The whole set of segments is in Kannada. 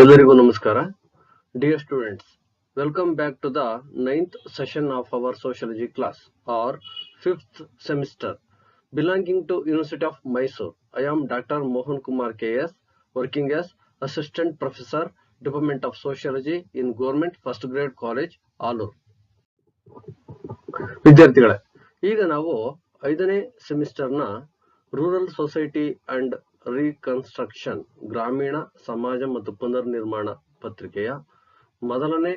ಎಲ್ಲರಿಗೂ ನಮಸ್ಕಾರ. Dear students, welcome back to the 9th session of our sociology class or 5th semester belonging to University of Mysore. I am Dr. Mohan Kumar KS, working as Assistant Professor, Department of Sociology in Government First Grade College, Alur. ವಿದ್ಯಾರ್ಥಿಗಳೇ, ಈಗ ನಾವು 5ನೇ ಸೆಮಿಸ್ಟರ್ನ ರೂರಲ್ ಸೊಸೈಟಿ ಅಂಡ್ ರೀಕನ್ಸ್ಟ್ರಕ್ಷನ್ ಗ್ರಾಮೀಣ ಸಮಾಜ ಮತ್ತು ಪುನರ್ನಿರ್ಮಾಣ ಪತ್ರಿಕೆಯ ಮೊದಲನೇ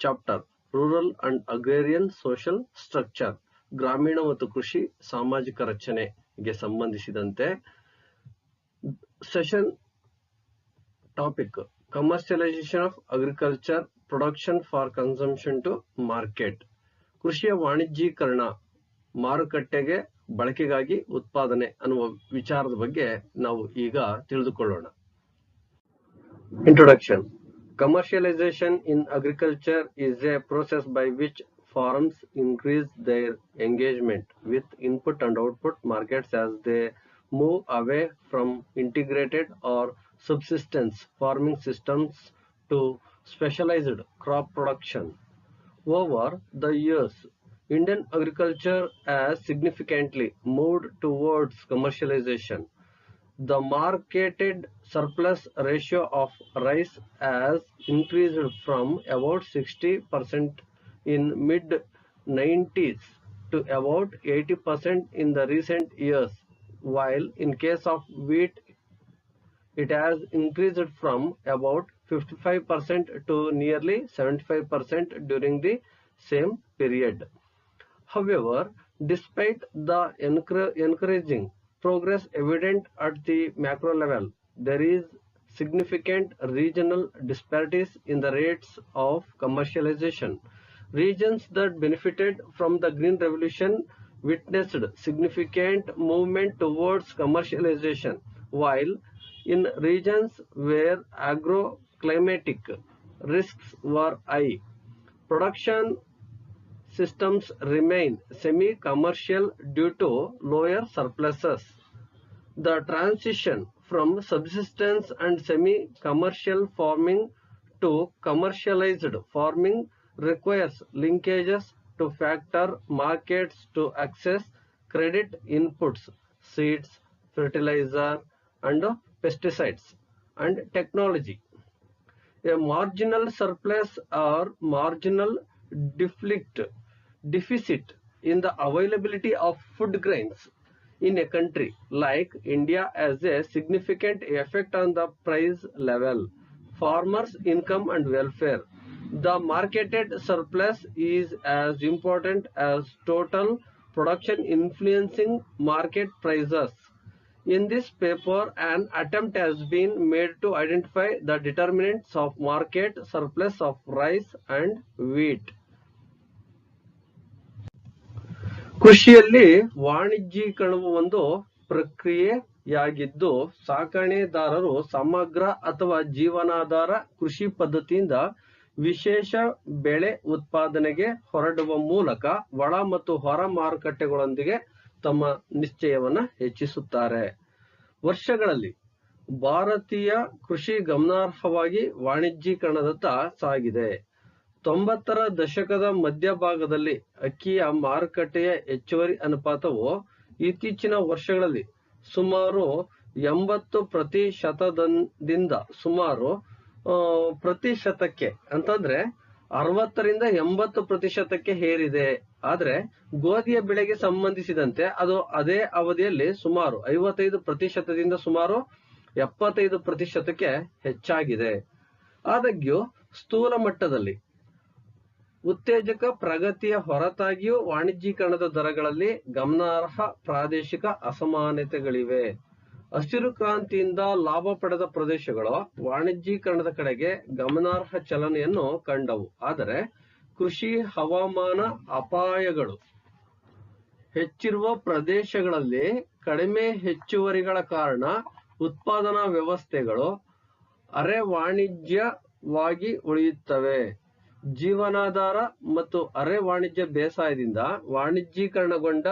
chapter rural and agrarian social structure ಗ್ರಾಮೀಣ ಮತ್ತು ಕೃಷಿ ಸಾಮಾಜಿಕ ರಚನೆಗೆ ಸಂಬಂಧಿಸಿದಂತೆ session topic commercialization of agriculture production for consumption to market, ಕೃಷಿಯ ವಾಣಿಜ್ಯೀಕರಣ ಮಾರುಕಟ್ಟೆಗೆ ಬಳಕೆಗಾಗಿ ಉತ್ಪಾದನೆ ಅನ್ನುವ ವಿಚಾರದ ಬಗ್ಗೆ ನಾವು ಈಗ ತಿಳಿದುಕೊಳ್ಳೋಣ. Introduction. Commercialization in agriculture is a process by which farms increase their engagement with input and output markets as they move away from integrated or subsistence farming systems to specialized crop production. Over the years, Indian agriculture has significantly moved towards commercialization. The marketed surplus ratio of rice has increased from about 60% in mid-90s to about 80% in the recent years, while in case of wheat, it has increased from about 55% to nearly 75% during the same period. However, despite the encouraging progress evident at the macro level, there is significant regional disparities in the rates of commercialization. Regions that benefited from the Green Revolution witnessed significant movement towards commercialization, while in regions where agroclimatic risks were high, production systems remain semi-commercial due to lower surpluses. The transition from subsistence and semi-commercial farming to commercialized farming requires linkages to factor markets to access credit inputs, seeds, fertilizer, and pesticides, and technology. A marginal surplus or marginal deficit in the availability of food grains in a country like India has a significant effect on the price level, farmers' income and welfare. The marketed surplus is as important as total production influencing market prices. In this paper, an attempt has been made to identify the determinants of market surplus of rice and wheat. ಕೃಷಿಯಲ್ಲಿ ವಾಣಿಜ್ಯೀಕರಣವು ಒಂದು ಪ್ರಕ್ರಿಯೆಯಾಗಿದ್ದು, ಸಾಕಣೆದಾರರು ಸಮಗ್ರ ಅಥವಾ ಜೀವನಾಧಾರ ಕೃಷಿ ಪದ್ಧತಿಯಿಂದ ವಿಶೇಷ ಬೆಳೆ ಉತ್ಪಾದನೆಗೆ ಹೊರಡುವ ಮೂಲಕ ಒಳ ಮತ್ತು ಹೊರ ಮಾರುಕಟ್ಟೆಗಳೊಂದಿಗೆ ತಮ್ಮ ನಿಶ್ಚಯವನ್ನ ಹೆಚ್ಚಿಸುತ್ತಾರೆ. ವರ್ಷಗಳಲ್ಲಿ ಭಾರತೀಯ ಕೃಷಿ ಗಮನಾರ್ಹವಾಗಿ ವಾಣಿಜ್ಯೀಕರಣದತ್ತ ಸಾಗಿದೆ. 90ರ ದಶಕದ ಮಧ್ಯಭಾಗದಲ್ಲಿ ಅಕ್ಕಿಯ ಮಾರುಕಟ್ಟೆಯ ಹೆಚ್ಚುವರಿ ಅನುಪಾತವು ಇತ್ತೀಚಿನ ವರ್ಷಗಳಲ್ಲಿ ಸುಮಾರು 80% ಸುಮಾರು ಪ್ರತಿಶತಕ್ಕೆ ಅಂತಂದ್ರೆ 60ರಿಂದ 80% ಏರಿದೆ. ಆದ್ರೆ ಗೋಧಿಯ ಬೆಳೆಗೆ ಸಂಬಂಧಿಸಿದಂತೆ ಅದು ಅದೇ ಅವಧಿಯಲ್ಲಿ ಸುಮಾರು 55% ಸುಮಾರು 75% ಹೆಚ್ಚಾಗಿದೆ. ಆದಾಗ್ಯೂ ಸ್ಥೂಲ ಮಟ್ಟದಲ್ಲಿ ಉತ್ತೇಜಕ ಪ್ರಗತಿಯ ಹೊರತಾಗಿಯೂ ವಾಣಿಜ್ಯೀಕರಣದ ದರಗಳಲ್ಲಿ ಗಮನಾರ್ಹ ಪ್ರಾದೇಶಿಕ ಅಸಮಾನತೆಗಳಿವೆ. ಹಸಿರು ಕ್ರಾಂತಿಯಿಂದ ಲಾಭ ಪಡೆದ ಪ್ರದೇಶಗಳು ವಾಣಿಜ್ಯೀಕರಣದ ಕಡೆಗೆ ಗಮನಾರ್ಹ ಚಲನೆಯನ್ನು ಕಂಡವು. ಆದರೆ ಕೃಷಿ ಹವಾಮಾನ ಅಪಾಯಗಳು ಹೆಚ್ಚಿರುವ ಪ್ರದೇಶಗಳಲ್ಲಿ ಕಡಿಮೆ ಹೆಚ್ಚುವರಿಗಳ ಕಾರಣ ಉತ್ಪಾದನಾ ವ್ಯವಸ್ಥೆಗಳು ಅರೆ ವಾಣಿಜ್ಯವಾಗಿ ಉಳಿಯುತ್ತವೆ. ಜೀವನಾಧಾರ ಮತ್ತು ಅರೆ ವಾಣಿಜ್ಯ ಬೇಸಾಯದಿಂದ ವಾಣಿಜ್ಯೀಕರಣಗೊಂಡ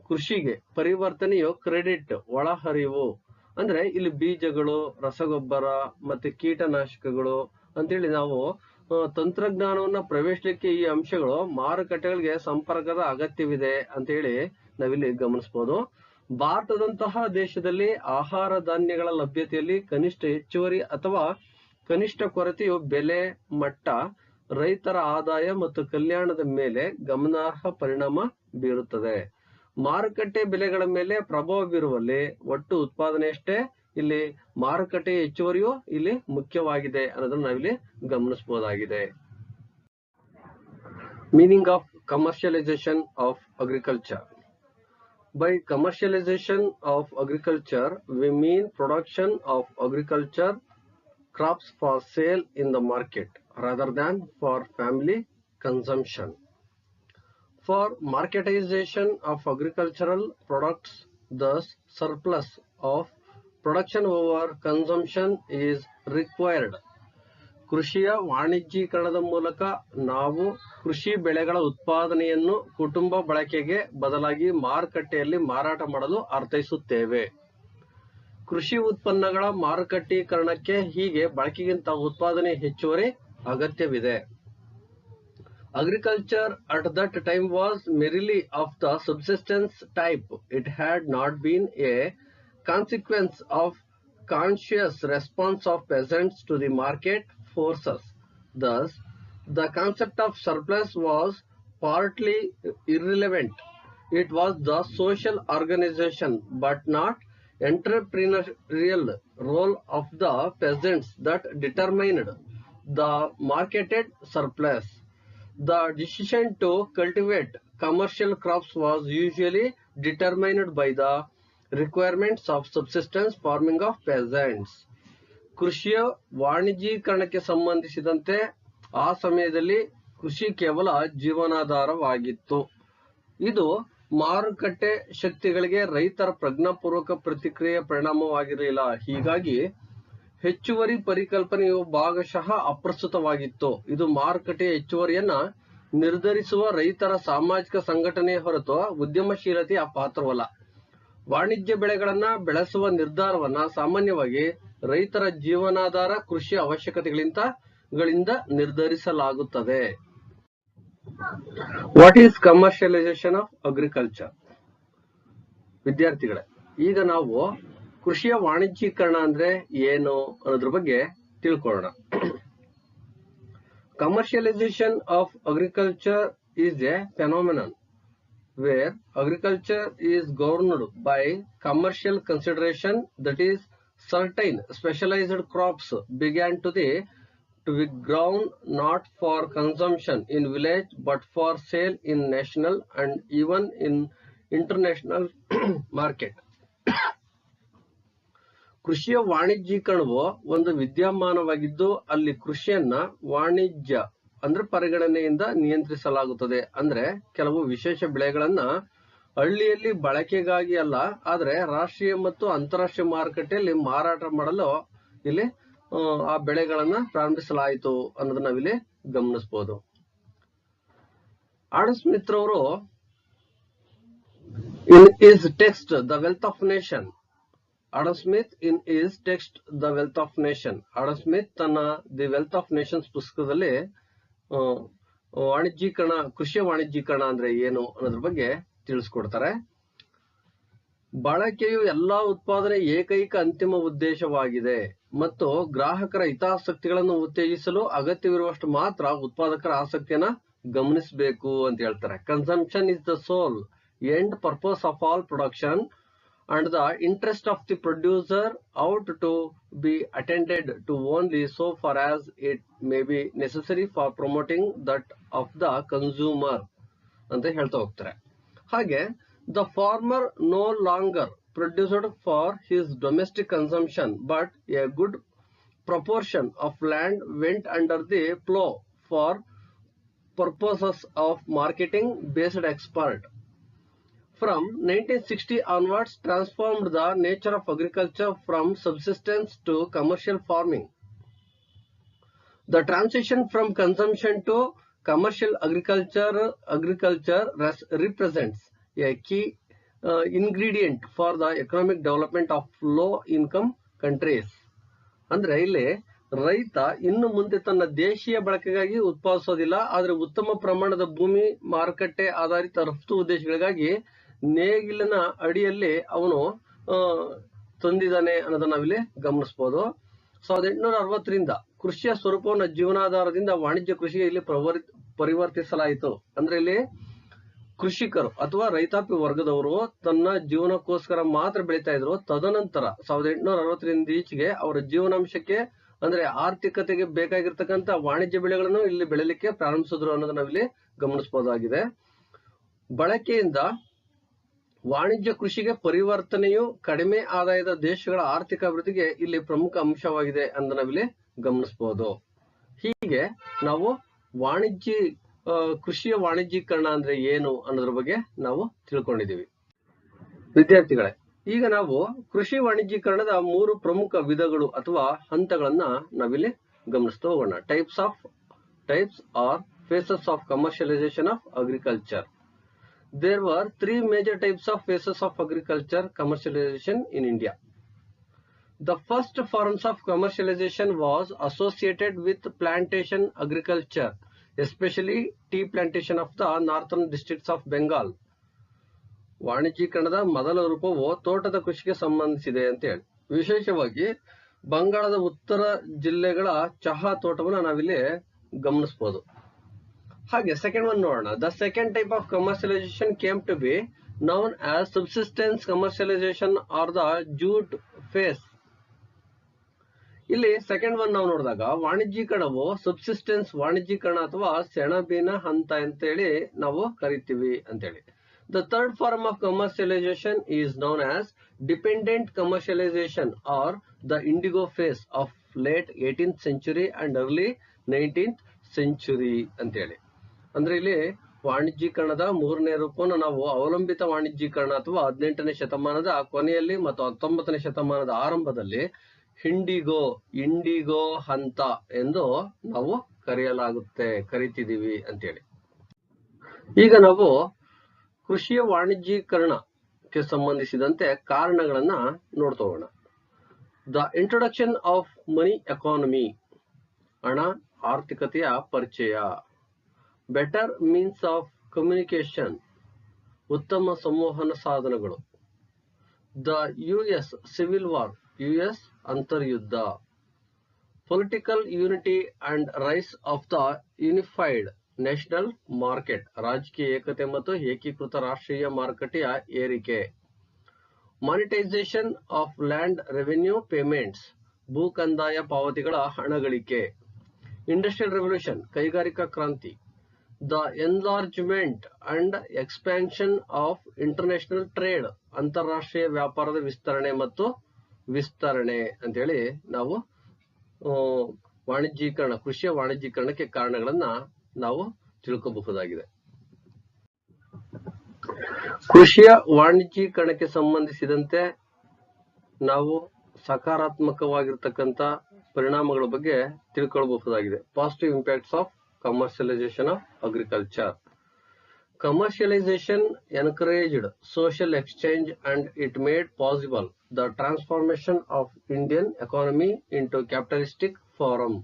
ಕೃಷಿಗೆ ಪರಿವರ್ತನೆಯು ಕ್ರೆಡಿಟ್, ಒಳಹರಿವು ಅಂದ್ರೆ ಇಲ್ಲಿ ಬೀಜಗಳು, ರಸಗೊಬ್ಬರ ಮತ್ತೆ ಕೀಟನಾಶಕಗಳು ಅಂತೇಳಿ ನಾವು ತಂತ್ರಜ್ಞಾನವನ್ನ ಪ್ರವೇಶಿಸಲಿಕ್ಕೆ ಈ ಅಂಶಗಳು ಮಾರುಕಟ್ಟೆಗಳಿಗೆ ಸಂಪರ್ಕದ ಅಗತ್ಯವಿದೆ ಅಂತೇಳಿ ನಾವಿಲ್ಲಿ ಗಮನಿಸಬಹುದು. ಭಾರತದಂತಹ ದೇಶದಲ್ಲಿ ಆಹಾರ ಧಾನ್ಯಗಳ ಲಭ್ಯತೆಯಲ್ಲಿ ಕನಿಷ್ಠ ಹೆಚ್ಚುವರಿ ಅಥವಾ ಕನಿಷ್ಠ ಕೊರತೆಯು ಬೆಲೆ ಮಟ್ಟ, ರೈತರ ಆದಾಯ ಮತ್ತು ಕಲ್ಯಾಣದ ಮೇಲೆ ಗಮನಾರ್ಹ ಪರಿಣಾಮ ಬೀರುತ್ತದೆ. ಮಾರುಕಟ್ಟೆ ಬೆಲೆಗಳ ಮೇಲೆ ಪ್ರಭಾವ ಬೀರುವಲ್ಲಿ ಒಟ್ಟು ಉತ್ಪಾದನೆಯಷ್ಟೇ ಇಲ್ಲಿ ಮಾರುಕಟ್ಟೆ ಹೆಚ್ಚುವರಿಯು ಇಲ್ಲಿ ಮುಖ್ಯವಾಗಿದೆ ಅನ್ನೋದನ್ನ ನಾವಿಲ್ಲಿ ಗಮನಿಸಬಹುದಾಗಿದೆ. Meaning of commercialisation of agriculture. By commercialization of agriculture, we mean production of agriculture crops for sale in the market rather than for family consumption. For marketization of agricultural products, thus surplus of production over consumption is required. ಕೃಷಿಯ ವಾಣಿಜ್ಯೀಕರಣದ ಮೂಲಕ ನಾವು ಕೃಷಿ ಬೆಳೆಗಳ ಉತ್ಪಾದನೆಯನ್ನು ಕುಟುಂಬ ಬಳಕೆಗೆ ಬದಲಾಗಿ ಮಾರುಕಟ್ಟೆಯಲ್ಲಿ ಮಾರಾಟ ಮಾಡಲು ಅರ್ಥೈಸುತ್ತೇವೆ. ಕೃಷಿ ಉತ್ಪನ್ನಗಳ ಮಾರುಕಟ್ಟೀಕರಣಕ್ಕೆ ಹೀಗೆ ಬಳಕೆಗಿಂತ ಉತ್ಪಾದನೆ ಹೆಚ್ಚುವರಿ ಅಗತ್ಯವಿದೆ. Agriculture at that time was merely of the subsistence type. It had not been a consequence of conscious response of peasants to the market forces. Thus, the concept of surplus was partly irrelevant. It was the social organization but not entrepreneurial role of the peasants that determined the marketed surplus. The decision to cultivate commercial crops was usually determined by the requirements of subsistence farming of peasants. ಕೃಷಿಯ ವಾಣಿಜ್ಯೀಕರಣಕ್ಕೆ ಸಂಬಂಧಿಸಿದಂತೆ ಆ ಸಮಯದಲ್ಲಿ ಕೃಷಿ ಕೇವಲ ಜೀವನಾಧಾರವಾಗಿತ್ತು. ಇದು ಮಾರುಕಟ್ಟೆ ಶಕ್ತಿಗಳಿಗೆ ರೈತರ ಪ್ರಜ್ಞಾಪೂರ್ವಕ ಪ್ರತಿಕ್ರಿಯೆ ಪರಿಣಾಮವಾಗಿರಲಿಲ್ಲ. ಹೀಗಾಗಿ ಹೆಚ್ಚುವರಿ ಪರಿಕಲ್ಪನೆಯು ಭಾಗಶಃ ಅಪ್ರಸ್ತುತವಾಗಿತ್ತು. ಇದು ಮಾರುಕಟ್ಟೆಯ ಹೆಚ್ಚುವರಿಯನ್ನ ನಿರ್ಧರಿಸುವ ರೈತರ ಸಾಮಾಜಿಕ ಸಂಘಟನೆಯ ಹೊರತು ಉದ್ಯಮಶೀಲತೆಯ ಪಾತ್ರವಲ್ಲ. ವಾಣಿಜ್ಯ ಬೆಳೆಗಳನ್ನ ಬೆಳೆಸುವ ನಿರ್ಧಾರವನ್ನ ಸಾಮಾನ್ಯವಾಗಿ ರೈತರ ಜೀವನಾಧಾರ ಕೃಷಿ ಅವಶ್ಯಕತೆಗಳಿಂದ ನಿರ್ಧರಿಸಲಾಗುತ್ತದೆ. What is commercialisation of agriculture? ವಿದ್ಯಾರ್ಥಿಗಳೇ, ಈಗ ನಾವು ಕೃಷಿಯ ವಾಣಿಜ್ಯೀಕರಣ ಅಂದ್ರೆ ಏನು ಅನ್ನೋದ್ರ ಬಗ್ಗೆ ತಿಳ್ಕೊಳ್ಳೋಣ. Commercialisation of agriculture is a phenomenon where agriculture is governed by commercial consideration, that is, certain specialized crops began to be grown not for consumption in village but for sale in national and even in international market. ಕೃಷಿಯ ವಾಣಿಜ್ಯೀಕರಣವು ಒಂದು ವಿದ್ಯಮಾನವಾಗಿದ್ದು ಅಲ್ಲಿ ಕೃಷಿಯನ್ನ ವಾಣಿಜ್ಯ ಅಂದ್ರೆ ಪರಿಗಣನೆಯಿಂದ ನಿಯಂತ್ರಿಸಲಾಗುತ್ತದೆ. ಅಂದ್ರೆ ಕೆಲವು ವಿಶೇಷ ಬೆಳೆಗಳನ್ನ ಹಳ್ಳಿಯಲ್ಲಿ ಬಳಕೆಗಾಗಿ ಅಲ್ಲ, ಆದ್ರೆ ರಾಷ್ಟ್ರೀಯ ಮತ್ತು ಅಂತಾರಾಷ್ಟ್ರೀಯ ಮಾರುಕಟ್ಟೆಯಲ್ಲಿ ಮಾರಾಟ ಮಾಡಲು ಇಲ್ಲಿ ಆ ಬೆಳೆಗಳನ್ನ ಪ್ರಾರಂಭಿಸಲಾಯಿತು ಅನ್ನೋದನ್ನ ನಾವಿಲ್ಲಿ ಗಮನಿಸಬಹುದು. ಆಡಮ್ ಸ್ಮಿತ್ ರವರು in his text the Wealth of Nation, Adam Smith in his text the Wealth of Nation, Adam Smith ತನ್ನ ದಿ ವೆಲ್ತ್ ಆಫ್ ನೇಷನ್ಸ್ ಪುಸ್ತಕದಲ್ಲಿ ವಾಣಿಜ್ಯೀಕರಣ, ಕೃಷಿಯ ವಾಣಿಜ್ಯೀಕರಣ ಅಂದ್ರೆ ಏನು ಅನ್ನೋದ್ರ ಬಗ್ಗೆ ತಿಳಿಸ್ಕೊಡ್ತಾರೆ. ಬಳಕೆಯು ಎಲ್ಲಾ ಉತ್ಪಾದನೆ ಏಕೈಕ ಅಂತಿಮ ಉದ್ದೇಶವಾಗಿದೆ ಮತ್ತು ಗ್ರಾಹಕರ ಹಿತಾಸಕ್ತಿಗಳನ್ನು ಉತ್ತೇಜಿಸಲು ಅಗತ್ಯವಿರುವಷ್ಟು ಮಾತ್ರ ಉತ್ಪಾದಕರ ಆಸಕ್ತಿಯನ್ನ ಗಮನಿಸಬೇಕು ಅಂತ ಹೇಳ್ತಾರೆ. Consumption is the sole end purpose of all production and the interest of the producer ought to be attended to only so far as it may be necessary for promoting that of the consumer ಅಂತ ಹೇಳ್ತಾ ಹೋಗ್ತಾರೆ. ಹಾಗೆ the farmer no longer produced for his domestic consumption but a good proportion of land went under the plow for purposes of marketing based export. From 1960 onwards transformed the nature of agriculture from subsistence to commercial farming. The transition from consumption to commercial agriculture represents a key ingredient for the economic development of low income countries. ಅಂದ್ರೆ ಇಲ್ಲಿ ರೈತ ಇನ್ನು ಮುಂದೆ ತನ್ನ ದೇಶೀಯ ಬಳಕೆಗಾಗಿ ಉತ್ಪಾದಿಸೋದಿಲ್ಲ, ಆದ್ರೆ ಉತ್ತಮ ಪ್ರಮಾಣದ ಭೂಮಿ ಮಾರುಕಟ್ಟೆ ಆಧಾರಿತ ರಫ್ತು ಉದ್ದೇಶಗಳಿಗಾಗಿ ನೇಗಿಲಿನ ಅಡಿಯಲ್ಲಿ ಅವನು ತಂದಿದ್ದಾನೆ ಅನ್ನೋದನ್ನ ನಾವಿಲ್ಲಿ ಗಮನಿಸಬಹುದು. 1860ರಿಂದ ಕೃಷಿಯ ಸ್ವರೂಪವನ್ನು ಜೀವನಾಧಾರದಿಂದ ವಾಣಿಜ್ಯ ಕೃಷಿಗೆ ಇಲ್ಲಿ ಪರಿವರ್ತಿಸಲಾಯಿತು. ಅಂದ್ರೆ ಇಲ್ಲಿ ಕೃಷಿಕರು ಅಥವಾ ರೈತಾಪಿ ವರ್ಗದವರು ತನ್ನ ಜೀವನಕ್ಕೋಸ್ಕರ ಮಾತ್ರ ಬೆಳೀತಾ ಇದ್ರು. ತದನಂತರ 1860ರಿಂದ ಈಚೆಗೆ ಅವರ ಜೀವನಾಂಶಕ್ಕೆ ಅಂದ್ರೆ ಆರ್ಥಿಕತೆಗೆ ಬೇಕಾಗಿರ್ತಕ್ಕಂಥ ವಾಣಿಜ್ಯ ಬೆಳೆಗಳನ್ನು ಇಲ್ಲಿ ಬೆಳೆಯಲಿಕ್ಕೆ ಪ್ರಾರಂಭಿಸಿದ್ರು ಅನ್ನೋದನ್ನ ನಾವಿಲ್ಲಿ ಗಮನಿಸಬಹುದಾಗಿದೆ. ಬಳಕೆಯಿಂದ ವಾಣಿಜ್ಯ ಕೃಷಿಗೆ ಪರಿವರ್ತನೆಯು ಕಡಿಮೆ ಆದಾಯದ ದೇಶಗಳ ಆರ್ಥಿಕ ಅಭಿವೃದ್ಧಿಗೆ ಇಲ್ಲಿ ಪ್ರಮುಖ ಅಂಶವಾಗಿದೆ ಅಂತ ನಾವಿಲ್ಲಿ ಗಮನಿಸಬಹುದು. ಹೀಗೆ ನಾವು ಕೃಷಿಯ ವಾಣಿಜ್ಯೀಕರಣ ಅಂದ್ರೆ ಏನು ಅನ್ನೋದ್ರ ಬಗ್ಗೆ ನಾವು ತಿಳ್ಕೊಂಡಿದ್ದೀವಿ. ವಿದ್ಯಾರ್ಥಿಗಳೇ, ಈಗ ನಾವು ಕೃಷಿ ವಾಣಿಜ್ಯೀಕರಣದ 3 ಪ್ರಮುಖ ವಿಧಗಳು ಅಥವಾ ಹಂತಗಳನ್ನ ನಾವಿಲ್ಲಿ ಗಮನಿಸ್ತಾ ಹೋಗೋಣ. Types or phases of commercialisation of agriculture. There were 3 major types of phases of agriculture commercialization in India. The first forms of commercialization was associated with plantation agriculture, especially tea plantation of the northern districts of Bengal. ವಾಣಿಜ್ಯೀಕರಣದ ಮೊದಲ ರೂಪವು ತೋಟದ ಕೃಷಿಗೆ ಸಂಬಂಧಿಸಿದೆ ಅಂತ ಹೇಳಿ, ವಿಶೇಷವಾಗಿ ಬಂಗಾಳದ ಉತ್ತರ ಜಿಲ್ಲೆಗಳ ಚಹಾ ತೋಟವನ್ನು ನಾವಿಲ್ಲಿ ಗಮನಿಸಬಹುದು. ಹಾಗೆ ಸೆಕೆಂಡ್ ಒನ್ ನೋಡೋಣ. The second type of commercialization came to be known as subsistence commercialization or the jute phase. ಇಲ್ಲಿ ಸೆಕೆಂಡ್ ಒನ್ ನಾವು ನೋಡಿದಾಗ ವಾಣಿಜ್ಯೀಕರಣವು ಸಬ್ಸಿಸ್ಟೆನ್ಸ್ ವಾಣಿಜ್ಯೀಕರಣ ಅಥವಾ ಸೆಣಬಿನ ಹಂತ ಅಂತೇಳಿ ನಾವು ಕರಿತೀವಿ ಅಂತೇಳಿ. The third form of commercialization is known as dependent commercialization or the indigo phase of late 18th century and early 19th century ಅಂತೇಳಿ. ಅಂದ್ರೆ ಇಲ್ಲಿ ವಾಣಿಜ್ಯೀಕರಣದ 3ನೇ ರೂಪವನ್ನು ನಾವು ಅವಲಂಬಿತ ವಾಣಿಜ್ಯೀಕರಣ ಅಥವಾ 18ನೇ ಶತಮಾನದ ಕೊನೆಯಲ್ಲಿ ಮತ್ತು 19ನೇ ಶತಮಾನದ ಆರಂಭದಲ್ಲಿ ಇಂಡಿಗೋ ಹಂತ ಎಂದು ನಾವು ಕರಿತಿದ್ದೀವಿ ಅಂತೇಳಿ. ಈಗ ನಾವು ಕೃಷಿಯ ವಾಣಿಜ್ಯೀಕರಣಕ್ಕೆ ಸಂಬಂಧಿಸಿದಂತೆ ಕಾರಣಗಳನ್ನ ನೋಡ್ತಾ ಹೋಗೋಣ. The introduction of money economy, ಹಣ ಆರ್ಥಿಕತೆಯ ಪರಿಚಯ. ಬೆಟರ್ ಮೀನ್ಸ್ ಆಫ್ ಕಮ್ಯುನಿಕೇಶನ್, ಉತ್ತಮ ಸಂವಹನ ಸಾಧನಗಳು. The US civil war, US ಅಂತರ್ಯುದ್ಧ. Political unity and rise of the unified national market, ರಾಜಕೀಯ ಏಕತೆ ಮತ್ತು ಏಕೀಕೃತ ರಾಷ್ಟ್ರೀಯ ಮಾರುಕಟ್ಟೆಯ ಏರಿಕೆ. Monetisation of land revenue payments, ಭೂ ಕಂದಾಯ ಪಾವತಿಗಳ ಹಣಗಳಿಕೆ. ಇಂಡಸ್ಟ್ರಿಯಲ್ ರೆವಲ್ಯೂಷನ್, ಕೈಗಾರಿಕಾ ಕ್ರಾಂತಿ. The enlargement and expansion of international trade, ಅಂತಾರಾಷ್ಟ್ರೀಯ ವ್ಯಾಪಾರದ ವಿಸ್ತರಣೆ ಮತ್ತು ವಿಸ್ತರಣೆ ಅಂತೇಳಿ ನಾವು ಕೃಷಿಯ ವಾಣಿಜ್ಯೀಕರಣಕ್ಕೆ ಕಾರಣಗಳನ್ನ ನಾವು ತಿಳ್ಕೋಬಹುದಾಗಿದೆ. ಕೃಷಿಯ ವಾಣಿಜ್ಯೀಕರಣಕ್ಕೆ ಸಂಬಂಧಿಸಿದಂತೆ ನಾವು ಸಕಾರಾತ್ಮಕವಾಗಿರ್ತಕ್ಕಂಥ ಪರಿಣಾಮಗಳ ಬಗ್ಗೆ ತಿಳ್ಕೊಳ್ಬಹುದಾಗಿದೆ. Positive impacts of commercialization of agriculture. Commercialization encouraged social exchange and it made possible the transformation of Indian economy into capitalistic form.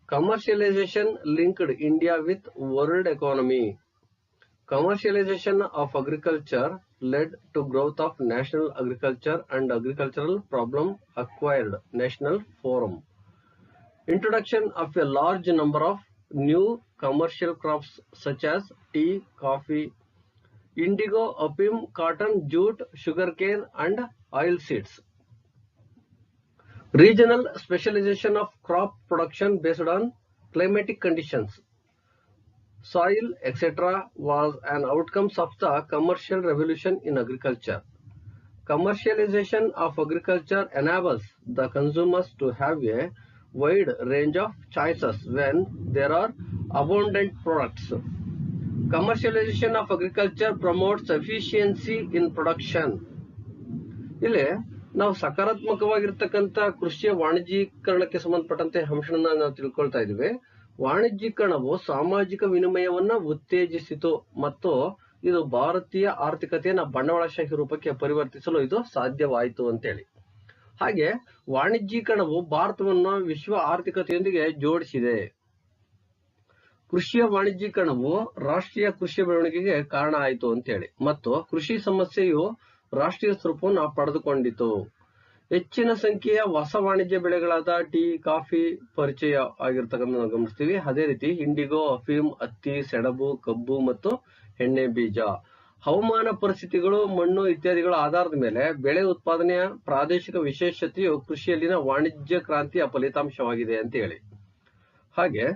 Commercialization linked India with world economy. Commercialization of agriculture led to growth of national agriculture and agricultural problem acquired national forum. Introduction of a large number of new commercial crops such as tea, coffee, indigo, opium, cotton, jute, sugarcane and oil seeds. Regional specialization of crop production based on climatic conditions, soil, etc. was an outcome of the commercial revolution in agriculture. Commercialization of agriculture enables the consumers to have a wide range of choices when there are abundant products. Commercialization of agriculture promotes efficiency in production. ಇಲ್ಲಿ ನಾವು ಸಕಾರಾತ್ಮಕವಾಗಿರ್ತಕ್ಕಂಥ ಕೃಷಿಯ ವಾಣಿಜ್ಯೀಕರಣಕ್ಕೆ ಸಂಬಂಧಪಟ್ಟಂತೆ ಅಂಶಗಳನ್ನ ನಾವು ತಿಳ್ಕೊಳ್ತಾ ಇದ್ದೀವಿ. ವಾಣಿಜ್ಯೀಕರಣವು ಸಾಮಾಜಿಕ ವಿನಿಮಯವನ್ನ ಉತ್ತೇಜಿಸಿತು ಮತ್ತು ಇದು ಭಾರತೀಯ ಆರ್ಥಿಕತೆಯನ್ನ ಬಂಡವಾಳಶಾಹಿ ರೂಪಕ್ಕೆ ಪರಿವರ್ತಿಸಲು ಇದು ಸಾಧ್ಯವಾಯಿತು ಅಂತೇಳಿ. ಹಾಗೆ ವಾಣಿಜ್ಯೀಕರಣವು ಭಾರತವನ್ನು ವಿಶ್ವ ಆರ್ಥಿಕತೆಯೊಂದಿಗೆ ಜೋಡಿಸಿದೆ. ಕೃಷಿಯ ವಾಣಿಜ್ಯೀಕರಣವು ರಾಷ್ಟ್ರೀಯ ಕೃಷಿ ಬೆಳವಣಿಗೆಗೆ ಕಾರಣ ಆಯಿತು ಅಂತೇಳಿ ಮತ್ತು ಕೃಷಿ ಸಮಸ್ಯೆಯು ರಾಷ್ಟ್ರೀಯ ಸ್ವರೂಪವನ್ನು ಪಡೆದುಕೊಂಡಿತು. ಹೆಚ್ಚಿನ ಸಂಖ್ಯೆಯ ಹೊಸ ವಾಣಿಜ್ಯ ಬೆಳೆಗಳಾದ ಟೀ, ಕಾಫಿ ಪರಿಚಯ ಆಗಿರ್ತಕ್ಕಂಥ ಗಮನಿಸ್ತೀವಿ. ಅದೇ ರೀತಿ ಇಂಡಿಗೋ, ಅಫೀಮ್, ಹತ್ತಿ, ಸೆಣಬು, ಕಬ್ಬು ಮತ್ತು ಎಣ್ಣೆ ಬೀಜ. ಹವಾಮಾನ ಪರಿಸ್ಥಿತಿಗಳು, ಮಣ್ಣು ಇತ್ಯಾದಿಗಳ ಆಧಾರದ ಮೇಲೆ ಬೆಳೆ ಉತ್ಪಾದನೆಯ ಪ್ರಾದೇಶಿಕ ವಿಶೇಷತೆಯು ಕೃಷಿಯಲ್ಲಿನ ವಾಣಿಜ್ಯ ಕ್ರಾಂತಿಯ ಫಲಿತಾಂಶವಾಗಿದೆ ಅಂತ ಹೇಳಿ. ಹಾಗೆ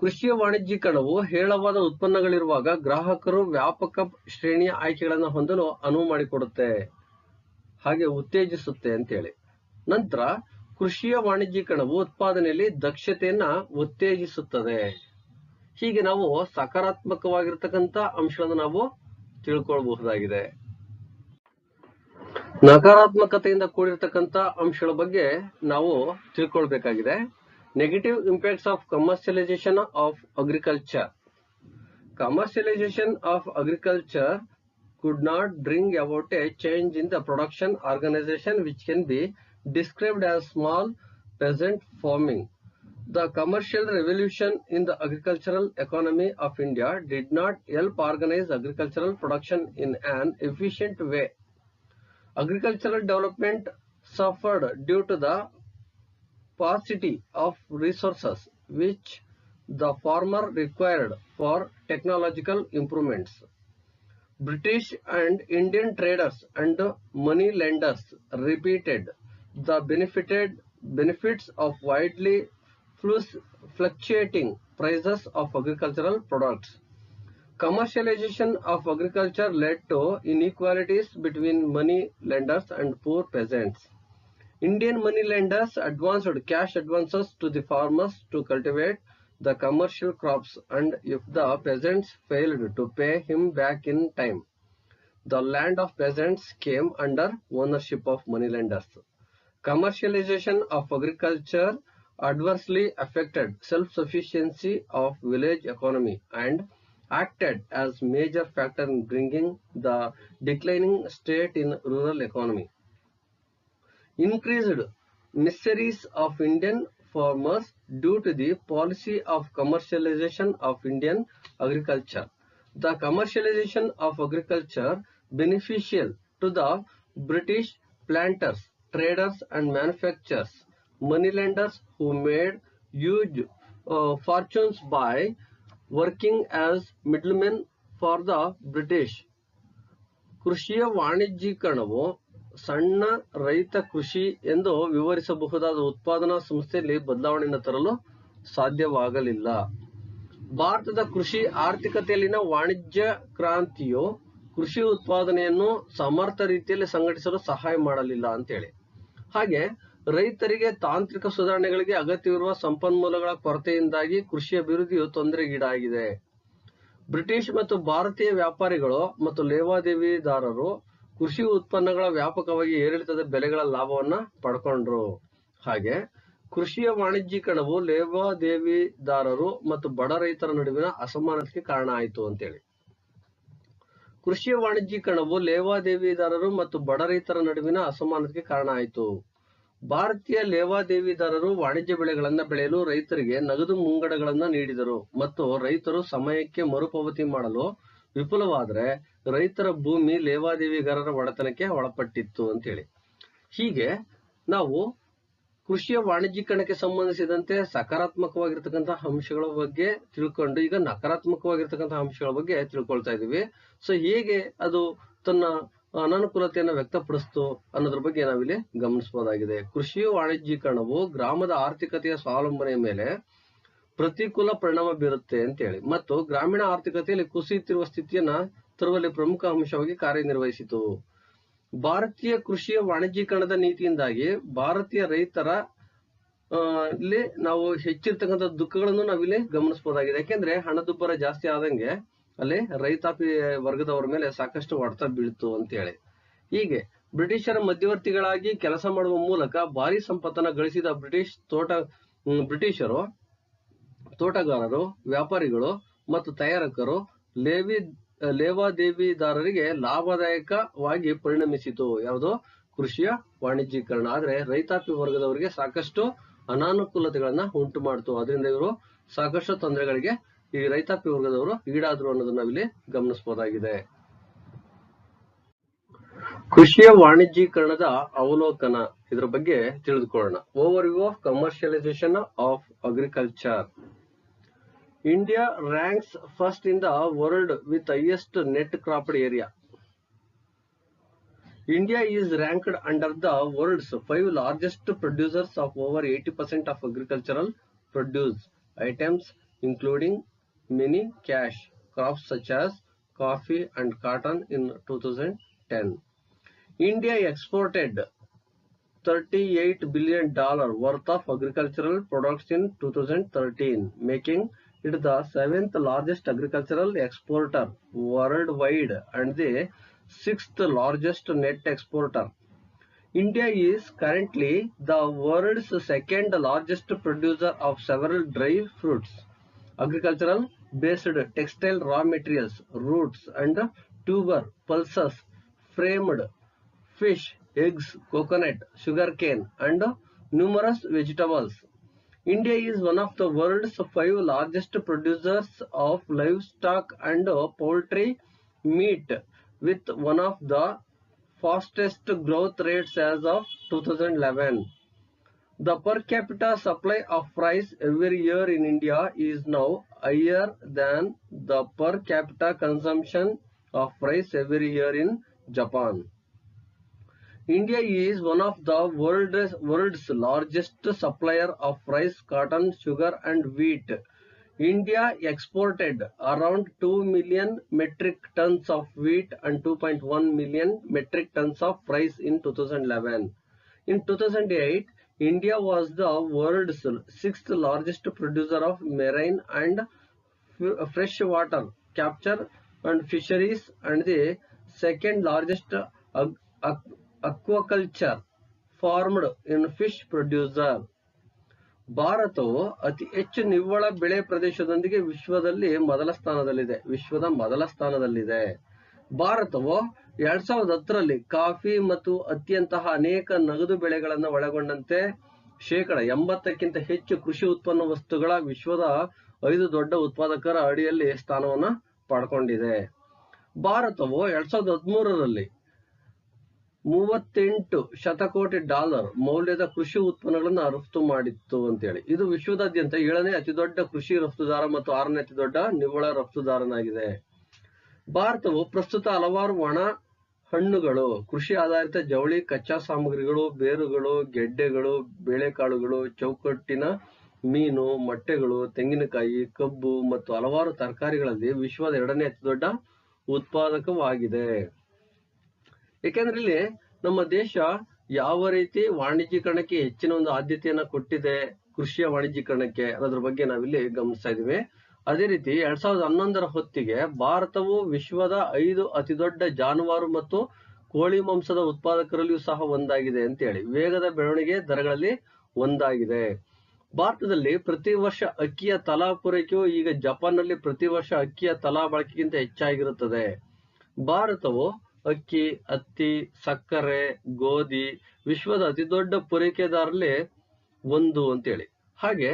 ಕೃಷಿಯ ವಾಣಿಜ್ಯೀಕರಣವು ಹೇರಳವಾದ ಉತ್ಪನ್ನಗಳಿರುವಾಗ ಗ್ರಾಹಕರು ವ್ಯಾಪಕ ಶ್ರೇಣಿಯ ಆಯ್ಕೆಗಳನ್ನು ಹೊಂದಲು ಅನುವು ಮಾಡಿಕೊಡುತ್ತೆ, ಹಾಗೆ ಉತ್ತೇಜಿಸುತ್ತೆ ಅಂತೇಳಿ. ನಂತರ ಕೃಷಿಯ ವಾಣಿಜ್ಯೀಕರಣವು ಉತ್ಪಾದನೆಯಲ್ಲಿ ದಕ್ಷತೆಯನ್ನ ಉತ್ತೇಜಿಸುತ್ತದೆ. ಹೀಗೆ ನಾವು ಸಕಾರಾತ್ಮಕವಾಗಿರ್ತಕ್ಕಂಥ ಅಂಶಗಳನ್ನು ನಾವು ತಿಳ್ಕೊಳ್ಬಹುದಾಗಿದೆ. ನಕಾರಾತ್ಮಕತೆಯಿಂದ ಕೂಡಿರ್ತಕ್ಕಂಥ ಅಂಶಗಳ ಬಗ್ಗೆ ನಾವು ತಿಳ್ಕೊಳ್ಬೇಕಾಗಿದೆ. Negative impacts of commercialisation of agriculture. Commercialization of agriculture could not bring about a change in the production organization which can be described as small peasant farming. The commercial revolution in the agricultural economy of India did not help organize agricultural production in an efficient way. Agricultural development suffered due to the paucity of resources which the farmer required for technological improvements. British and Indian traders and money lenders repeated the benefits of widely fluctuating prices of agricultural products. Commercialization of agriculture led to inequalities between money lenders and poor peasants. Indian money lenders advanced cash advances to the farmers to cultivate the commercial crops, and if the peasants failed to pay him back in time, the land of peasants came under ownership of moneylenders. Commercialization of agriculture adversely affected self-sufficiency of village economy and acted as major factor in bringing the declining state in rural economy. Increased miseries of Indian farmers due to the policy of commercialization of Indian agriculture. The commercialization of agriculture beneficial to the British planters, traders and manufacturers, moneylenders who made huge fortunes by working as middlemen for the British. ಕೃಷಿಯ ವಾಣಿಜ್ಯೀಕರಣವು ಸಣ್ಣ ರೈತ ಕೃಷಿ ಎಂದು ವಿವರಿಸಬಹುದಾದ ಉತ್ಪಾದನಾ ಸಂಸ್ಥೆಯಲ್ಲಿ ಬದಲಾವಣೆಯನ್ನು ತರಲು ಸಾಧ್ಯವಾಗಲಿಲ್ಲ. ಭಾರತದ ಕೃಷಿ ಆರ್ಥಿಕತೆಯಲ್ಲಿನ ವಾಣಿಜ್ಯ ಕ್ರಾಂತಿಯು ಕೃಷಿ ಉತ್ಪಾದನೆಯನ್ನು ಸಮರ್ಥ ರೀತಿಯಲ್ಲಿ ಸಂಘಟಿಸಲು ಸಹಾಯ ಮಾಡಲಿಲ್ಲ ಅಂತೇಳಿ. ಹಾಗೆ ರೈತರಿಗೆ ತಾಂತ್ರಿಕ ಸುಧಾರಣೆಗಳಿಗೆ ಅಗತ್ಯವಿರುವ ಸಂಪನ್ಮೂಲಗಳ ಕೊರತೆಯಿಂದಾಗಿ ಕೃಷಿ ಅಭಿವೃದ್ಧಿಯು ತೊಂದರೆಗೀಡಾಗಿದೆ. ಬ್ರಿಟಿಷ್ ಮತ್ತು ಭಾರತೀಯ ವ್ಯಾಪಾರಿಗಳು ಮತ್ತು ಲೇವಾದೇವಿದಾರರು ಕೃಷಿ ಉತ್ಪನ್ನಗಳ ವ್ಯಾಪಕವಾಗಿ ಏರಿಳಿತದ ಬೆಲೆಗಳ ಲಾಭವನ್ನ ಪಡ್ಕೊಂಡ್ರು. ಹಾಗೆ ಕೃಷಿಯ ವಾಣಿಜ್ಯೀಕರಣವು ಲೇವಾದೇವಿದಾರರು ಮತ್ತು ಬಡ ರೈತರ ನಡುವಿನ ಅಸಮಾನತೆಗೆ ಕಾರಣ ಆಯಿತು ಅಂತೇಳಿ. ಕೃಷಿಯ ವಾಣಿಜ್ಯೀಕರಣವು ಲೇವಾದೇವಿದಾರರು ಮತ್ತು ಬಡ ರೈತರ ನಡುವಿನ ಅಸಮಾನತೆಗೆ ಕಾರಣ ಆಯಿತು. ಭಾರತೀಯ ಲೇವಾದೇವಿದಾರರು ವಾಣಿಜ್ಯ ಬೆಳೆಗಳನ್ನ ಬೆಳೆಯಲು ರೈತರಿಗೆ ನಗದು ಮುಂಗಡಗಳನ್ನ ನೀಡಿದರು ಮತ್ತು ರೈತರು ಸಮಯಕ್ಕೆ ಮರುಪಾವತಿ ಮಾಡಲು ವಿಫಲವಾದರೆ ರೈತರ ಭೂಮಿ ಲೇವಾದೇವಿಗಾರರ ಒಡೆತನಕ್ಕೆ ಒಳಪಟ್ಟಿತ್ತು ಅಂತೇಳಿ. ಹೀಗೆ ನಾವು ಕೃಷಿಯ ವಾಣಿಜ್ಯೀಕರಣಕ್ಕೆ ಸಂಬಂಧಿಸಿದಂತೆ ಸಕಾರಾತ್ಮಕವಾಗಿರ್ತಕ್ಕಂತಹ ಅಂಶಗಳ ಬಗ್ಗೆ ತಿಳ್ಕೊಂಡು ಈಗ ನಕಾರಾತ್ಮಕವಾಗಿರ್ತಕ್ಕಂತಹ ಅಂಶಗಳ ಬಗ್ಗೆ ತಿಳ್ಕೊಳ್ತಾ ಇದೀವಿ. ಸೊ ಹೇಗೆ ಅದು ತನ್ನ ಅನಾನುಕೂಲತೆಯನ್ನು ವ್ಯಕ್ತಪಡಿಸ್ತು ಅನ್ನೋದ್ರ ಬಗ್ಗೆ ನಾವಿಲ್ಲಿ ಗಮನಿಸಬಹುದಾಗಿದೆ. ಕೃಷಿ ವಾಣಿಜ್ಯೀಕರಣವು ಗ್ರಾಮದ ಆರ್ಥಿಕತೆಯ ಸ್ವಾವಲಂಬನೆಯ ಮೇಲೆ ಪ್ರತಿಕೂಲ ಪರಿಣಾಮ ಬೀರುತ್ತೆ ಅಂತೇಳಿ ಮತ್ತು ಗ್ರಾಮೀಣ ಆರ್ಥಿಕತೆಯಲ್ಲಿ ಕುಸಿಯುತ್ತಿರುವ ಸ್ಥಿತಿಯನ್ನ ತರುವಲ್ಲಿ ಪ್ರಮುಖ ಅಂಶವಾಗಿ ಕಾರ್ಯನಿರ್ವಹಿಸಿತು. ಭಾರತೀಯ ಕೃಷಿಯ ವಾಣಿಜ್ಯೀಕರಣದ ನೀತಿಯಿಂದಾಗಿ ಭಾರತೀಯ ರೈತರ ಇಲ್ಲಿ ನಾವು ಹೆಚ್ಚಿರ್ತಕ್ಕಂಥ ದುಃಖಗಳನ್ನು ನಾವಿಲ್ಲಿ ಗಮನಿಸಬಹುದಾಗಿದೆ. ಯಾಕೆಂದ್ರೆ ಹಣದುಬ್ಬರ ಜಾಸ್ತಿ ಆದಂಗೆ ಅಲ್ಲಿ ರೈತಾಪಿ ವರ್ಗದವರ ಮೇಲೆ ಸಾಕಷ್ಟು ಹೊಡೆತ ಬೀಳ್ತು ಅಂತ ಹೇಳಿ. ಹೀಗೆ ಬ್ರಿಟಿಷರ ಮಧ್ಯವರ್ತಿಗಳಾಗಿ ಕೆಲಸ ಮಾಡುವ ಮೂಲಕ ಭಾರಿ ಸಂಪತ್ತನ್ನ ಗಳಿಸಿದ ಬ್ರಿಟಿಷರು ತೋಟಗಾರರು, ವ್ಯಾಪಾರಿಗಳು ಮತ್ತು ತಯಾರಕರು, ಲೇವಾದೇವಿದಾರರಿಗೆ ಲಾಭದಾಯಕವಾಗಿ ಪರಿಣಮಿಸಿತು. ಯಾವುದು? ಕೃಷಿಯ ವಾಣಿಜ್ಯೀಕರಣ. ಆದ್ರೆ ರೈತಾಪಿ ವರ್ಗದವರಿಗೆ ಸಾಕಷ್ಟು ಅನಾನುಕೂಲತೆಗಳನ್ನ ಉಂಟು ಮಾಡ್ತು. ಅದರಿಂದ ಇವರು ಸಾಕಷ್ಟು ತೊಂದರೆಗಳಿಗೆ ಈ ರೈತಾಪಿ ವರ್ಗದವರು ಈಡಾದ್ರು ಅನ್ನೋದನ್ನ ನಾವಿಲ್ಲಿ ಗಮನಿಸಬಹುದಾಗಿದೆ. ಕೃಷಿಯ ವಾಣಿಜ್ಯೀಕರಣದ ಅವಲೋಕನ, ಇದರ ಬಗ್ಗೆ ತಿಳಿದುಕೊಳ್ಳೋಣ. Overview of commercialisation of agriculture. India ranks first in the world with highest net cropped area. India is ranked under the world's 5 largest producers of over 80% of agricultural produce items, including many cash crops such as coffee and cotton in 2010. India exported $38 billion worth of agricultural products in 2013, making it the 7th largest agricultural exporter worldwide and the 6th largest net exporter. India is currently the world's 2nd largest producer of several dry fruits, agricultural based textile raw materials, roots and tuber, pulses, framed fish, eggs, coconut, sugarcane and numerous vegetables. India is one of the world's 5 largest producers of livestock and poultry meat, with one of the fastest growth rates as of 2011. The per capita supply of rice every year in India is now higher than the per capita consumption of rice every year in Japan. India is one of the world's largest supplier of rice, cotton, sugar and wheat. India exported around 2 million metric tons of wheat and 2.1 million metric tons of rice in 2011. In 2008, India was the world's 6th largest producer of marine and freshwater capture and fisheries and the 2nd largest aquaculture farmed in fish producer. ಭಾರತವು ಅತಿ ಹೆಚ್ಚು ನಿವ್ವಳ ಬೆಳೆ ಪ್ರದೇಶದೊಂದಿಗೆ ವಿಶ್ವದ ಮೊದಲ ಸ್ಥಾನದಲ್ಲಿದೆ. ಭಾರತವು 2010ರಲ್ಲಿ ಕಾಫಿ ಮತ್ತು ಹತ್ತಿಯಂತಹ ಅನೇಕ ನಗದು ಬೆಳೆಗಳನ್ನು ಒಳಗೊಂಡಂತೆ 80%ಕ್ಕಿಂತ ಹೆಚ್ಚು ಕೃಷಿ ಉತ್ಪನ್ನ ವಸ್ತುಗಳ ವಿಶ್ವದ 5 ದೊಡ್ಡ ಉತ್ಪಾದಕರ ಅಡಿಯಲ್ಲಿ ಸ್ಥಾನವನ್ನು ಪಡ್ಕೊಂಡಿದೆ. ಭಾರತವು 2013ರಲ್ಲಿ $38 ಶತಕೋಟಿ ಮೌಲ್ಯದ ಕೃಷಿ ಉತ್ಪನ್ನಗಳನ್ನು ರಫ್ತು ಮಾಡಿತ್ತು ಅಂತೇಳಿ. ಇದು ವಿಶ್ವದಾದ್ಯಂತ 7ನೇ ಅತಿ ದೊಡ್ಡ ಕೃಷಿ ರಫ್ತುದಾರ ಮತ್ತು 6ನೇ ಅತಿ ದೊಡ್ಡ ನಿವ್ವಳ ರಫ್ತುದಾರನಾಗಿದೆ. ಭಾರತವು ಪ್ರಸ್ತುತ ಹಲವಾರು ಒಣ ಹಣ್ಣುಗಳು, ಕೃಷಿ ಆಧಾರಿತ ಜವಳಿ, ಕಚ್ಚಾ ಸಾಮಗ್ರಿಗಳು, ಬೇರುಗಳು, ಗೆಡ್ಡೆಗಳು, ಬೇಳೆಕಾಳುಗಳು, ಚೌಕಟ್ಟಿನ ಮೀನು, ಮೊಟ್ಟೆಗಳು, ತೆಂಗಿನಕಾಯಿ, ಕಬ್ಬು ಮತ್ತು ಹಲವಾರು ತರಕಾರಿಗಳಲ್ಲಿ ವಿಶ್ವದ 2ನೇ ಅತಿ ದೊಡ್ಡ ಉತ್ಪಾದಕವಾಗಿದೆ. ಏಕೆಂದ್ರೆ ಇಲ್ಲಿ ನಮ್ಮ ದೇಶ ಯಾವ ರೀತಿ ವಾಣಿಜ್ಯೀಕರಣಕ್ಕೆ ಹೆಚ್ಚಿನ ಒಂದು ಆದ್ಯತೆಯನ್ನ ಕೊಟ್ಟಿದೆ, ಕೃಷಿಯ ವಾಣಿಜ್ಯೀಕರಣಕ್ಕೆ, ಅನ್ನೋದ್ರ ಬಗ್ಗೆ ನಾವಿಲ್ಲಿ ಗಮನಿಸ್ತಾ ಇದೀವಿ. ಅದೇ ರೀತಿ 2011ರ ಹೊತ್ತಿಗೆ ಭಾರತವು ವಿಶ್ವದ 5 ಅತಿ ದೊಡ್ಡ ಜಾನುವಾರು ಮತ್ತು ಕೋಳಿ ಮಾಂಸದ ಉತ್ಪಾದಕರಲ್ಲಿಯೂ ಸಹ ಒಂದಾಗಿದೆ ಅಂತೇಳಿ. ವೇಗದ ಬೆಳವಣಿಗೆ ದರಗಳಲ್ಲಿ ಒಂದಾಗಿದೆ. ಭಾರತದಲ್ಲಿ ಪ್ರತಿ ವರ್ಷ ಅಕ್ಕಿಯ ತಲಾ ಪೂರೈಕೆಯು ಈಗ ಜಪಾನ್ನಲ್ಲಿ ಪ್ರತಿ ವರ್ಷ ಅಕ್ಕಿಯ ತಲಾ ಬಳಕೆಗಿಂತ ಹೆಚ್ಚಾಗಿರುತ್ತದೆ. ಭಾರತವು ಅಕ್ಕಿ, ಹತ್ತಿ, ಸಕ್ಕರೆ, ಗೋಧಿ ವಿಶ್ವದ ಅತಿ ದೊಡ್ಡ ಪೂರೈಕೆದಾರರಲ್ಲಿ ಒಂದು ಅಂತೇಳಿ. ಹಾಗೆ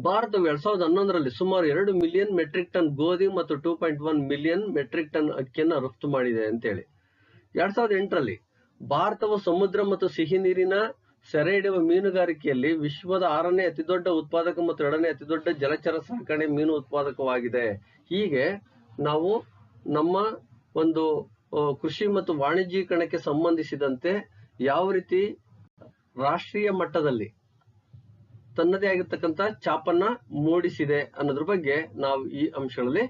ಭಾರತವು 2011ರಲ್ಲಿ ಸುಮಾರು 2 ಮಿಲಿಯನ್ ಮೆಟ್ರಿಕ್ ಟನ್ ಗೋಧಿ ಮತ್ತು 2.1 ಮಿಲಿಯನ್ ಮೆಟ್ರಿಕ್ ಟನ್ ಅಕ್ಕಿಯನ್ನ ರಫ್ತು ಮಾಡಿದೆ ಅಂತೇಳಿ. 2008ರಲ್ಲಿ ಭಾರತವು ಸಮುದ್ರ ಮತ್ತು ಸಿಹಿ ನೀರಿನ ಸೆರೆ ಹಿಡಿಯುವ ಮೀನುಗಾರಿಕೆಯಲ್ಲಿ ವಿಶ್ವದ 6ನೇ ಅತಿ ದೊಡ್ಡ ಉತ್ಪಾದಕ ಮತ್ತು 2ನೇ ಅತಿ ದೊಡ್ಡ ಜಲಚರ ಸಾಕಣೆ ಮೀನು ಉತ್ಪಾದಕವಾಗಿದೆ. ಹೀಗೆ ನಾವು ನಮ್ಮ ಒಂದು ಕೃಷಿ ಮತ್ತು ವಾಣಿಜ್ಯೀಕರಣಕ್ಕೆ ಸಂಬಂಧಿಸಿದಂತೆ ಯಾವ ರೀತಿ ರಾಷ್ಟ್ರೀಯ ಮಟ್ಟದಲ್ಲಿ ತನ್ನದೇ ಆಗಿರ್ತಕ್ಕಂಥ ಛಾಪನ್ನ ಮೂಡಿಸಿದೆ ಅನ್ನೋದ್ರ ಬಗ್ಗೆ ನಾವು ಈ ಅಂಶಗಳಲ್ಲಿ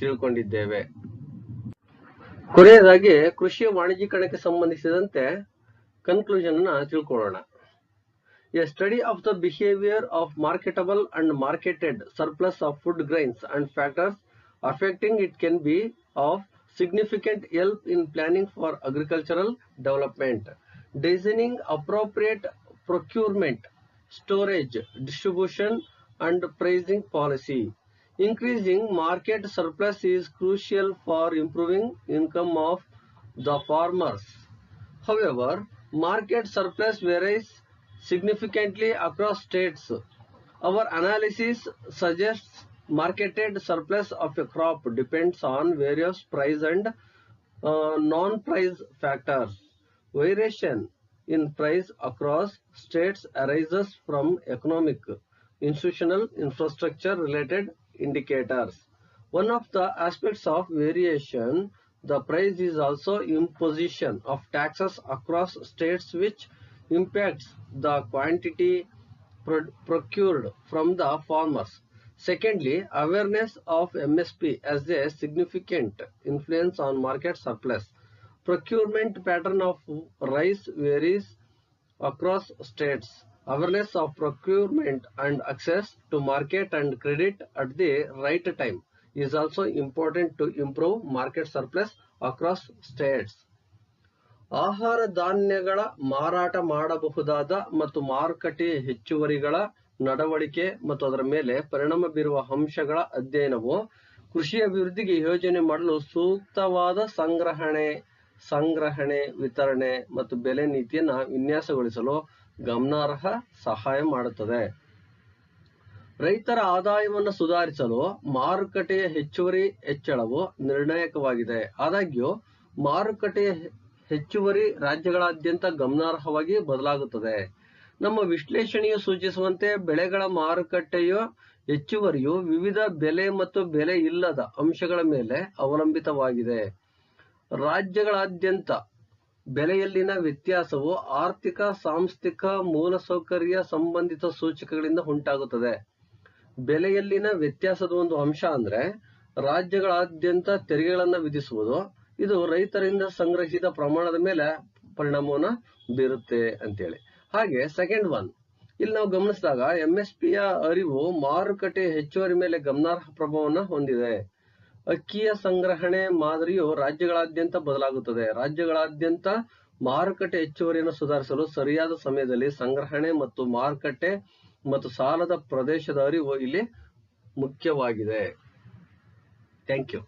ತಿಳ್ಕೊಂಡಿದ್ದೇವೆ. ಕೊನೆಯದಾಗಿ ಕೃಷಿಯ ವಾಣಿಜ್ಯೀಕರಣಕ್ಕೆ ಸಂಬಂಧಿಸಿದಂತೆ ಕನ್ಕ್ಲೂಷನ್ ಅನ್ನ ತಿಳ್ಕೊಳ್ಳೋಣ. A study of the behavior of marketable and marketed surplus of food grains and factors affecting it can be of significant help in planning for agricultural development, designing appropriate procurement, storage, distribution and pricing policy. Increasing market surplus is crucial for improving income of the farmers. However, market surplus varies significantly across states. Our analysis suggests marketed surplus of a crop depends on various price and non-price factors. Variation in price across states arises from economic, institutional, infrastructure related indicators. One of the aspects of variation, the price is also imposition of taxes across states which impacts the quantity procured from the farmers. Secondly, awareness of MSP has a significant influence on market surplus. Procurement pattern of rice varies across states. Awareness of procurement and access to market and credit at the right time is also important to improve market surplus across states. ಆಹಾರ ಧಾನ್ಯಗಳ ಮಾರಾಟ ಮಾಡಬಹುದಾದ ಮತ್ತು ಮಾರುಕಟ್ಟೆಯ ಹೆಚ್ಚುವರಿಗಳ ನಡವಳಿಕೆ ಮತ್ತು ಅದರ ಮೇಲೆ ಪರಿಣಾಮ ಬೀರುವ ಅಂಶಗಳ ಅಧ್ಯಯನವು ಕೃಷಿ ಅಭಿವೃದ್ಧಿಗೆ ಯೋಜನೆ ಮಾಡಲು ಸೂಕ್ತವಾದ ಸಂಗ್ರಹಣೆ, ವಿತರಣೆ ಮತ್ತು ಬೆಲೆ ನೀತಿಯನ್ನು ವಿನ್ಯಾಸಗೊಳಿಸಲು ಗಮನಾರ್ಹ ಸಹಾಯ ಮಾಡುತ್ತದೆ. ರೈತರ ಆದಾಯವನ್ನು ಸುಧಾರಿಸಲು ಮಾರುಕಟ್ಟೆಯ ಹೆಚ್ಚುವರಿ ಹೆಚ್ಚಳವು ನಿರ್ಣಾಯಕವಾಗಿದೆ. ಆದಾಗ್ಯೂ ಮಾರುಕಟ್ಟೆಯ ಹೆಚ್ಚುವರಿ ರಾಜ್ಯಗಳಾದ್ಯಂತ ಗಮನಾರ್ಹವಾಗಿ ಬದಲಾಗುತ್ತದೆ. ನಮ್ಮ ವಿಶ್ಲೇಷಣೆಯು ಸೂಚಿಸುವಂತೆ ಬೆಳೆಗಳ ಮಾರುಕಟ್ಟೆಯ ಹೆಚ್ಚುವರಿಯು ವಿವಿಧ ಬೆಲೆ ಮತ್ತು ಬೆಲೆ ಇಲ್ಲದ ಅಂಶಗಳ ಮೇಲೆ ಅವಲಂಬಿತವಾಗಿದೆ. ರಾಜ್ಯಗಳಾದ್ಯಂತ ಬೆಲೆಯಲ್ಲಿನ ವ್ಯತ್ಯಾಸವು ಆರ್ಥಿಕ, ಸಾಂಸ್ಥಿಕ, ಮೂಲಸೌಕರ್ಯ ಸಂಬಂಧಿತ ಸೂಚಕಗಳಿಂದ ಉಂಟಾಗುತ್ತದೆ. ಬೆಲೆಯಲ್ಲಿನ ವ್ಯತ್ಯಾಸದ ಒಂದು ಅಂಶ ಅಂದ್ರೆ ರಾಜ್ಯಗಳಾದ್ಯಂತ ತೆರಿಗೆಗಳನ್ನು ವಿಧಿಸುವುದು. ಇದು ರೈತರಿಂದ ಸಂಗ್ರಹಿಸಿದ ಪ್ರಮಾಣದ ಮೇಲೆ ಪರಿಣಾಮವನ್ನು ಬೀರುತ್ತೆ ಅಂತೇಳಿ. ಹಾಗೆ ಸೆಕೆಂಡ್ ಒನ್, ಇಲ್ಲಿ ನಾವು ಗಮನಿಸಿದಾಗ MSPಯ ಅರಿವು ಮಾರುಕಟ್ಟೆ ಹೆಚ್ಚುವರಿ ಮೇಲೆ ಗಮನಾರ್ಹ ಪ್ರಭಾವವನ್ನು ಹೊಂದಿದೆ. ಅಕ್ಕಿಯ ಸಂಗ್ರಹಣೆ ಮಾದರಿಯು ರಾಜ್ಯಗಳಾದ್ಯಂತ ಬದಲಾಗುತ್ತದೆ. ರಾಜ್ಯಗಳಾದ್ಯಂತ ಮಾರುಕಟ್ಟೆ ಹೆಚ್ಚುವರಿಯನ್ನು ಸುಧಾರಿಸಲು ಸರಿಯಾದ ಸಮಯದಲ್ಲಿ ಸಂಗ್ರಹಣೆ ಮತ್ತು ಮಾರುಕಟ್ಟೆ ಮತ್ತು ಸಾಲದ ಪ್ರದೇಶದ ಅರಿವು ಇಲ್ಲಿ ಮುಖ್ಯವಾಗಿದೆ. Thank you.